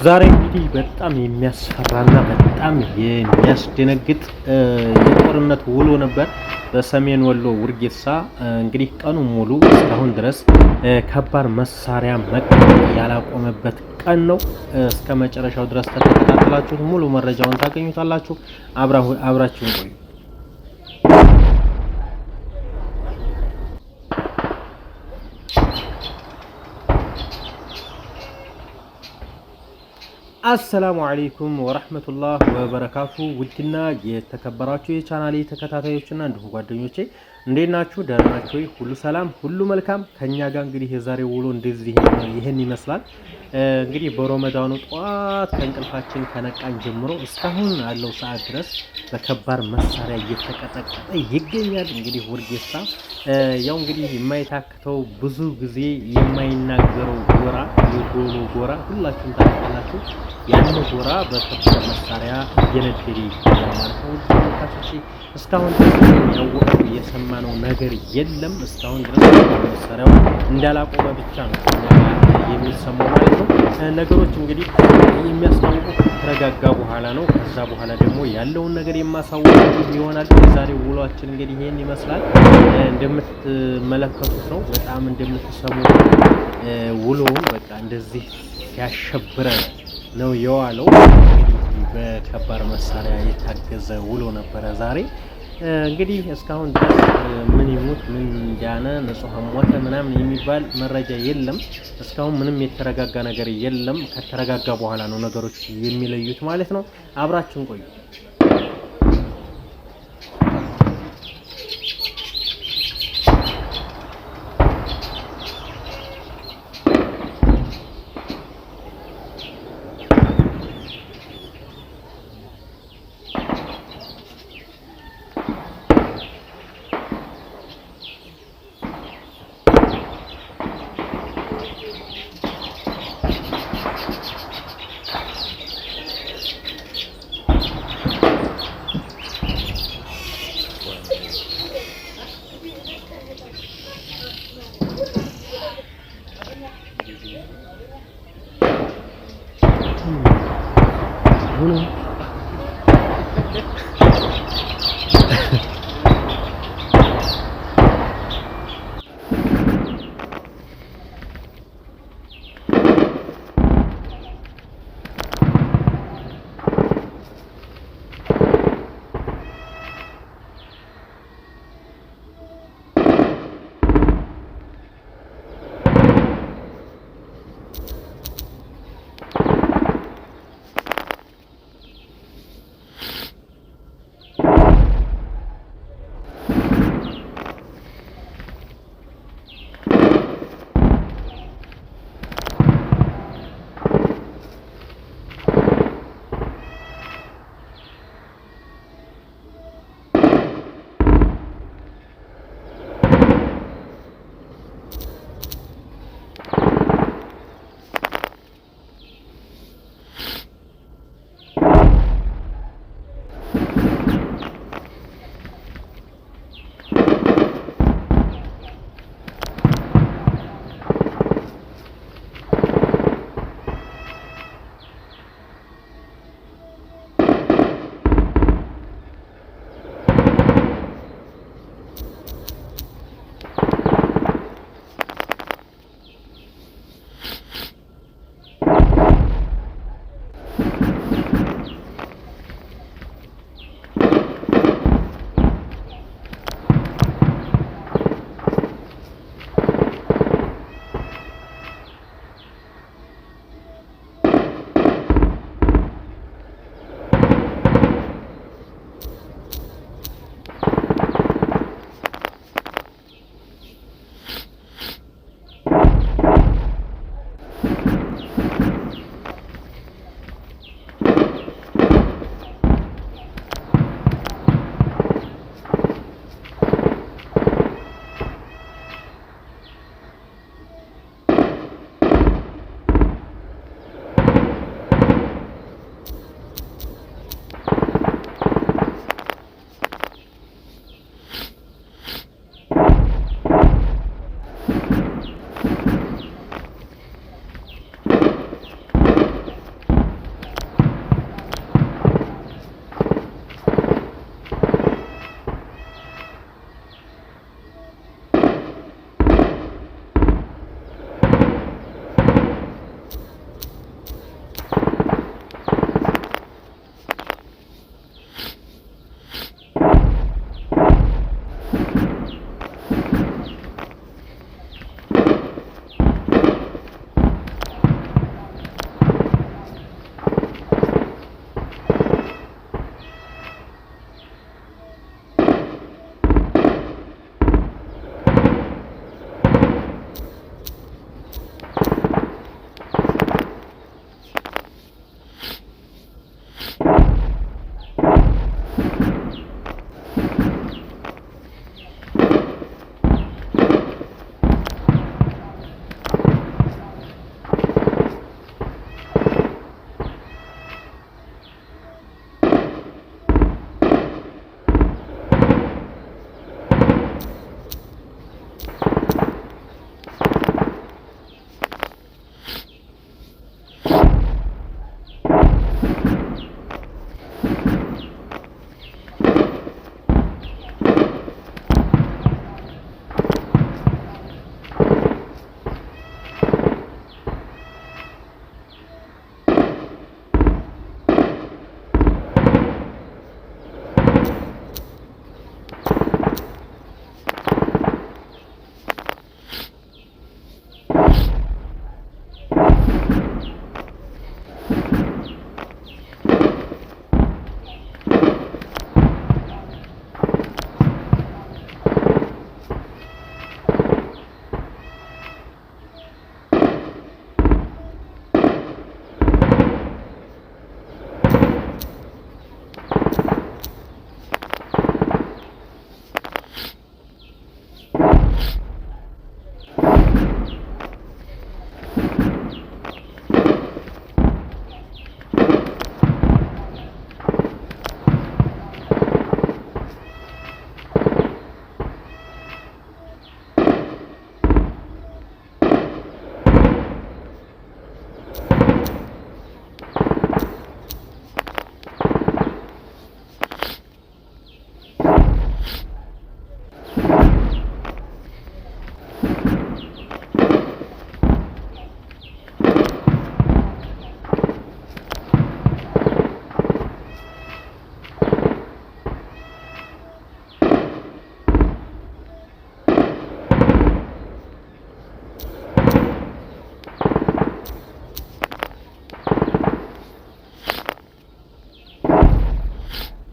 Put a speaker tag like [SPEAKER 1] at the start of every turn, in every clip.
[SPEAKER 1] ዛሬ እንግዲህ በጣም የሚያስፈራና በጣም የሚያስደነግጥ የጦርነት ውሎ ነበር በሰሜን ወሎ ውርጌሳ። እንግዲህ ቀኑ ሙሉ እስካሁን ድረስ ከባድ መሳሪያ መቀጠል ያላቆመበት ቀን ነው። እስከ መጨረሻው ድረስ ተከታተላችሁ ሙሉ መረጃውን ታገኙታላችሁ። አብራችሁን ቆዩ። አሰላሙ አለይኩም ወራህመቱላህ ወበረካቱ። ውድና የተከበራችሁ የቻናሌ ተከታታዮችና እንዲሁም ጓደኞቼ እንዴት ናችሁ? ደህና ናችሁ? ሁሉ ሰላም፣ ሁሉ መልካም ከኛ ጋር። እንግዲህ የዛሬው ውሎ እንደዚህ ይሄን ይመስላል። እንግዲህ በረመዳኑ ጧት ከእንቅልፋችን ከነቃን ጀምሮ እስካሁን ያለው ሰዓት ድረስ በከባድ መሳሪያ እየተቀጠቀጠ ይገኛል። እንግዲህ ውርጌሳ ያው እንግዲህ የማይታክተው ብዙ ጊዜ የማይናገረው ጎራ የጎሎ ጎራ ሁላችሁም ታውቃላችሁ። ያን ጎራ በከባድ መሳሪያ እየነደደ ይገኛል ማለት ነው። ወጣቶች እስካሁን ያወቀው የሰማነው ነገር የለም። እስካሁን ድረስ መሳሪያው እንዳላቆመ ብቻ ነው የሚሰማው ማለት ነው። ነገሮች እንግዲህ የሚያስታውቁት ከተረጋጋ በኋላ ነው። ከዛ በኋላ ደግሞ ያለውን ነገር የማሳውቃችሁ ይሆናል። የዛሬው ውሏችን እንግዲህ ይሄን ይመስላል። እንደምትመለከቱት ነው። በጣም እንደምትሰሙት ውሎውን በቃ እንደዚህ ሲያሸብረን ነው የዋለው። በከባድ መሳሪያ የታገዘ ውሎ ነበረ ዛሬ። እንግዲህ እስካሁን ድረስ ምን ይሙት ምን እንዳነ ንጹሃን ሞተ ምናምን የሚባል መረጃ የለም። እስካሁን ምንም የተረጋጋ ነገር የለም። ከተረጋጋ በኋላ ነው ነገሮች የሚለዩት ማለት ነው። አብራችሁን ቆዩ።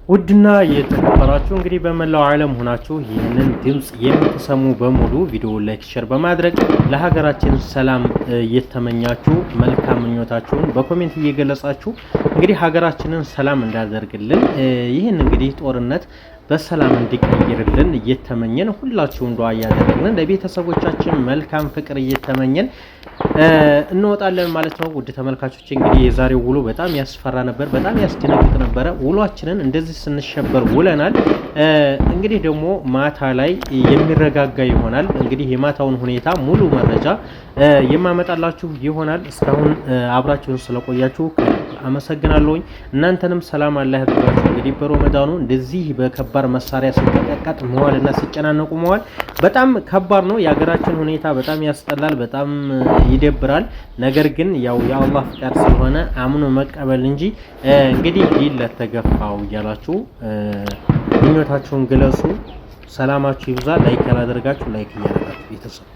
[SPEAKER 1] ውድና የተከበራችሁ እንግዲህ በመላው ዓለም ሆናችሁ ይህንን ድምጽ የምትሰሙ በሙሉ ቪዲዮ ላይክ ሼር በማድረግ ለሀገራችን ሰላም እየተመኛችሁ መልካም ምኞታችሁን በኮሜንት እየገለጻችሁ እንግዲህ ሀገራችንን ሰላም እንዳደርግልን ይህን እንግዲህ ጦርነት በሰላም እንዲቀይርልን እየተመኘን ሁላችሁም ዱዓ እያደረግን ለቤተሰቦቻችን መልካም ፍቅር እየተመኘን እንወጣለን ማለት ነው። ውድ ተመልካቾች እንግዲህ የዛሬው ውሎ በጣም ያስፈራ ነበር፣ በጣም ያስደነግጥ ነበረ። ውሏችንን እንደዚህ ስንሸበር ውለናል። እንግዲህ ደግሞ ማታ ላይ የሚረጋጋ ይሆናል። እንግዲህ የማታውን ሁኔታ ሙሉ መረጃ የማመጣላችሁ ይሆናል። እስካሁን አብራችሁን ስለቆያችሁ አመሰግናለሁኝ። እናንተንም ሰላም አላህ ያድርጋችሁ። እንግዲህ በረመዳኑ እንደዚህ በከባድ መሳሪያ ሲቀጠቀጥ መዋልና ሲጨናነቁ መዋል በጣም ከባድ ነው። የሀገራችን ሁኔታ በጣም ያስጠላል፣ በጣም ይደብራል። ነገር ግን ያው የአላህ ፍቃድ ስለሆነ አምኖ መቀበል እንጂ እንግዲህ ዲል ለተገፋው እያላችሁ ምኞታችሁን ግለጹ። ሰላማችሁ ይብዛ። ላይክ ያላደረጋችሁ ላይክ እያደረጋችሁ ቤተሰብ